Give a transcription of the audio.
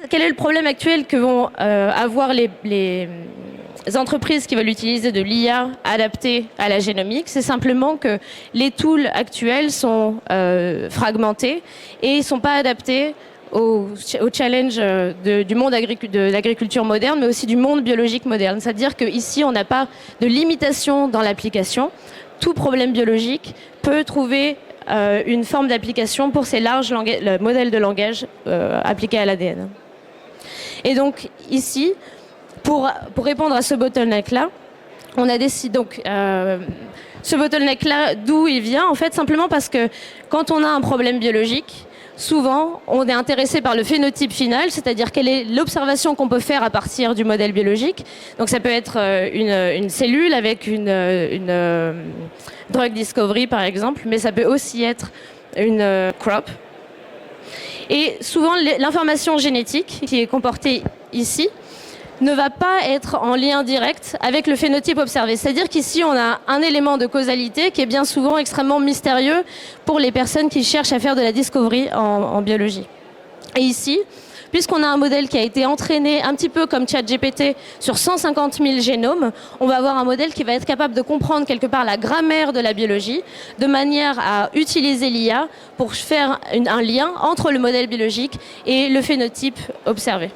Quel est le problème actuel que vont avoir les entreprises qui veulent utiliser de l'IA adaptée à la génomique? C'est simplement que les tools actuels sont fragmentés et ne sont pas adaptés au challenge du monde de l'agriculture moderne, mais aussi du monde biologique moderne. C'est-à-dire qu'ici, on n'a pas de limitation dans l'application. Tout problème biologique peut trouver une forme d'application pour ces larges modèles de langage appliqués à l'ADN. Et donc ici, pour répondre à ce bottleneck-là, on a décidé donc ce bottleneck-là, d'où il vient? En fait, simplement parce que quand on a un problème biologique, souvent, on est intéressé par le phénotype final, c'est-à-dire quelle est l'observation qu'on peut faire à partir du modèle biologique. Donc ça peut être une cellule avec une drug discovery, par exemple, mais ça peut aussi être une crop. Et souvent, l'information génétique qui est comportée ici ne va pas être en lien direct avec le phénotype observé. C'est-à-dire qu'ici, on a un élément de causalité qui est bien souvent extrêmement mystérieux pour les personnes qui cherchent à faire de la discovery en biologie. Et ici, puisqu'on a un modèle qui a été entraîné un petit peu comme ChatGPT sur 150 000 génomes, on va avoir un modèle qui va être capable de comprendre quelque part la grammaire de la biologie, de manière à utiliser l'IA pour faire un lien entre le modèle biologique et le phénotype observé.